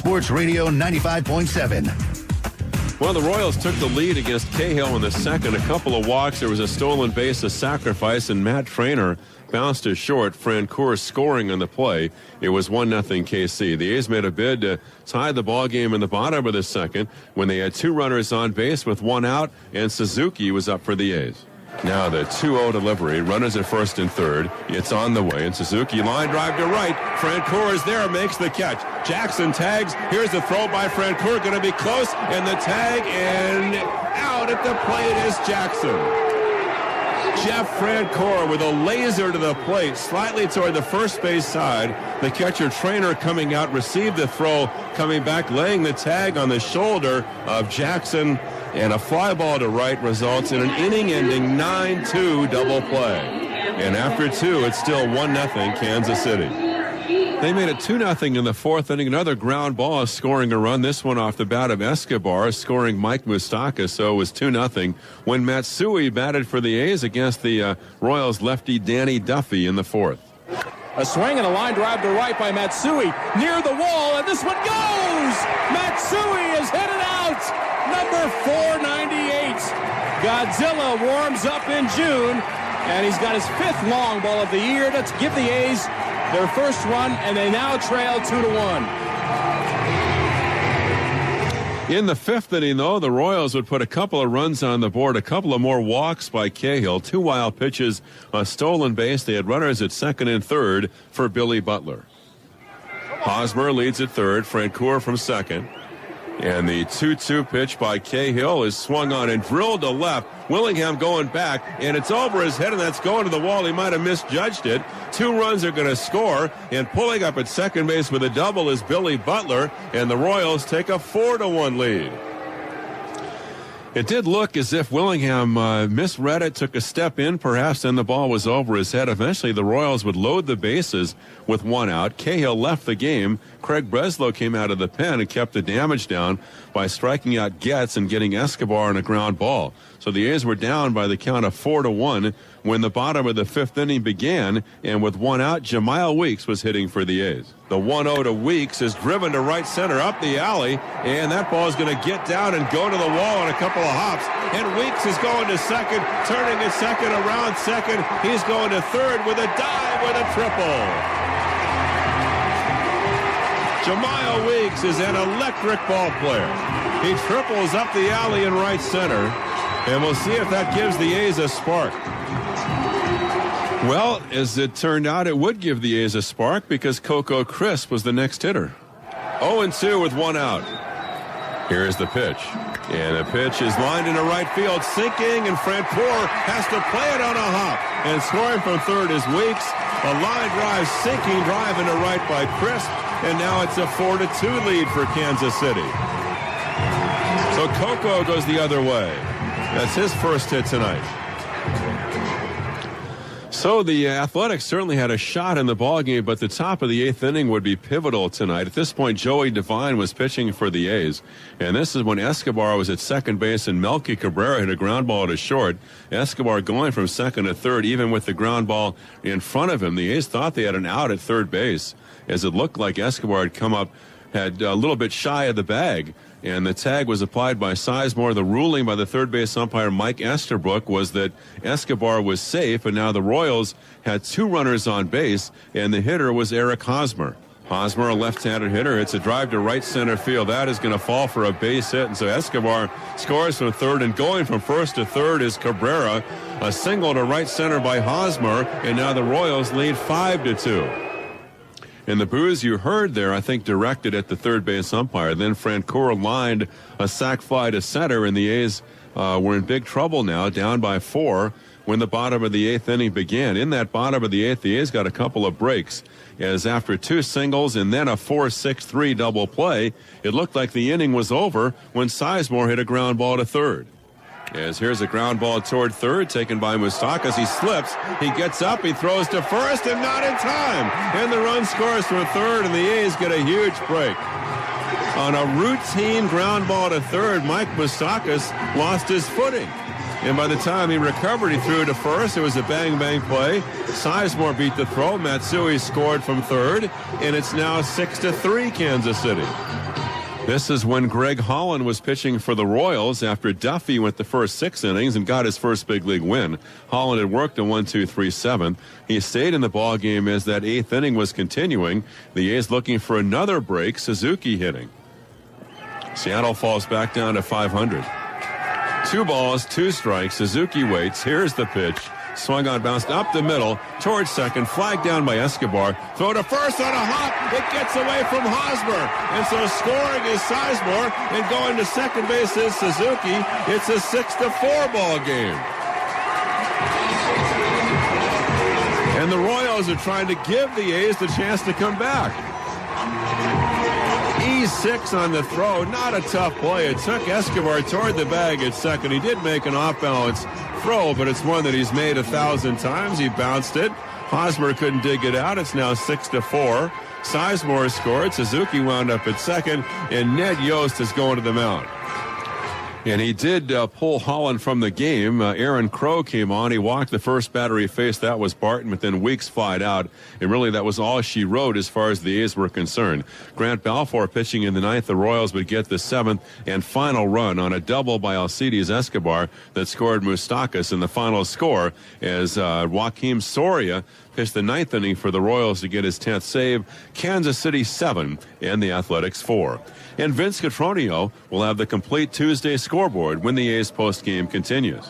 Sports Radio 95.7. Well, the Royals took the lead against Cahill in the second. A couple of walks. There was a stolen base, a sacrifice, and Matt Traynor bounced it short. Francoeur scoring on the play. It was 1-0 KC. The A's made a bid to tie the ball game in the bottom of the second when they had two runners on base with one out, and Suzuki was up for the A's. Now the 2-0 delivery. Runners at first and third. It's on the way, and Suzuki line drive to right. Francoeur is there, makes the catch. Jackson tags. Here's the throw by Francoeur, going to be close, and the tag, and out at the plate is Jackson. Jeff Francoeur with a laser to the plate, slightly toward the first base side. The catcher Traynor coming out, received the throw, coming back, laying the tag on the shoulder of Jackson, and a fly ball to right results in an inning-ending 9-2 double play. And after two, it's still 1-0 Kansas City. They made it 2-0 in the fourth inning. Another ground ball scoring a run. This one off the bat of Escobar, scoring Mike Moustakas, so it was 2-0 when Matsui batted for the A's against the Royals lefty Danny Duffy in the fourth. A swing and a line drive to right by Matsui near the wall, and this one goes! Matsui is hit it out! Number 498. Godzilla warms up in June, and he's got his fifth long ball of the year to give the A's their first run, and they now trail 2-1. In the fifth inning, though, the Royals would put a couple of runs on the board, a couple of more walks by Cahill, two wild pitches, a stolen base. They had runners at second and third for Billy Butler. Hosmer leads at third, Francoeur from second. And the 2-2 pitch by Cahill is swung on and drilled to left. Willingham going back, and it's over his head, and that's going to the wall. He might have misjudged it. Two runs are going to score, and pulling up at second base with a double is Billy Butler, and the Royals take a 4-1 lead. It did look as if Willingham misread it, took a step in perhaps, and the ball was over his head. Eventually, the Royals would load the bases with one out. Cahill left the game. Craig Breslow came out of the pen and kept the damage down by striking out Getz and getting Escobar on a ground ball. So the A's were down by the count of 4-1 when the bottom of the fifth inning began, and with one out, Jemiah Weeks was hitting for the A's. The 1-0 to Weeks is driven to right center up the alley, and that ball is going to get down and go to the wall on a couple of hops. And Weeks is going to second, turning at second, around second. He's going to third with a dive with a triple. Jemiah Weeks is an electric ball player. He triples up the alley in right center, and we'll see if that gives the A's a spark. Well, as it turned out, it would give the A's a spark because Coco Crisp was the next hitter. 0-2 with one out. Here's the pitch. And the pitch is lined into right field, sinking, and Francoeur has to play it on a hop. And scoring from third is Weeks. A line drive, sinking drive into right by Crisp. And now it's a 4-2 lead for Kansas City. So Coco goes the other way. That's his first hit tonight. So the Athletics certainly had a shot in the ballgame, but the top of the eighth inning would be pivotal tonight. At this point, Joey Devine was pitching for the A's, and this is when Escobar was at second base and Melky Cabrera hit a ground ball to short. Escobar going from second to third, even with the ground ball in front of him. The A's thought they had an out at third base, as it looked like Escobar had come up, had a little bit shy of the bag. And the tag was applied by Sizemore. The ruling by the third base umpire Mike Esterbrook was that Escobar was safe, and now the Royals had two runners on base, and the hitter was Eric Hosmer. Hosmer, a left-handed hitter, hits a drive to right center field. That is going to fall for a base hit, and so Escobar scores from third, and going from first to third is Cabrera. A single to right center by Hosmer, and now the Royals lead 5-2. And the boos you heard there, I think, directed at the third base umpire. Then Francoeur lined a sac fly to center, and the A's were in big trouble now, down by 4 when the bottom of the eighth inning began. In that bottom of the eighth, the A's got a couple of breaks, as after two singles and then a 4-6-3 double play, it looked like the inning was over when Sizemore hit a ground ball to third. As here's a ground ball toward third, taken by Moustakas. He slips, he gets up, he throws to first, and not in time. And the run scores from third, and the A's get a huge break. On a routine ground ball to third, Mike Moustakas lost his footing. And by the time he recovered, he threw to first. It was a bang-bang play. Sizemore beat the throw. Matsui scored from third, and it's now 6-3 Kansas City. This is when Greg Holland was pitching for the Royals after Duffy went the first 6 innings and got his first big league win. Holland had worked a 1-2-3-7. He stayed in the ball game as that 8th inning was continuing. The A's looking for another break. Suzuki hitting. Seattle falls back down to 500. 2 balls, 2 strikes. Suzuki waits. Here's the pitch. Swung on, bounced up the middle, towards second, flagged down by Escobar. Throw to first on a hop. It gets away from Hosmer. And so scoring is Sizemore, and going to second base is Suzuki. It's a 6-4 ball game. And the Royals are trying to give the A's the chance to come back. E6 on the throw. Not a tough play. It took Escobar toward the bag at second. He did make an off-balance throw, but it's one that he's made 1,000 times. He bounced it. Hosmer couldn't dig it out. It's now 6-4. Sizemore scored. Suzuki wound up at second, and Ned Yost is going to the mound. And he did pull Holland from the game. Aaron Crow came on. He walked the first batter he faced. That was Barton, but then Weeks flied out. And really, that was all she wrote as far as the A's were concerned. Grant Balfour pitching in the 9th. The Royals would get the 7th and final run on a double by Alcides Escobar that scored Moustakas in the final score as Joaquim Soria pitched the 9th inning for the Royals to get his 10th save. Kansas City 7 and the Athletics 4. And Vince Cotroneo will have the complete Tuesday scoreboard when the A's postgame continues.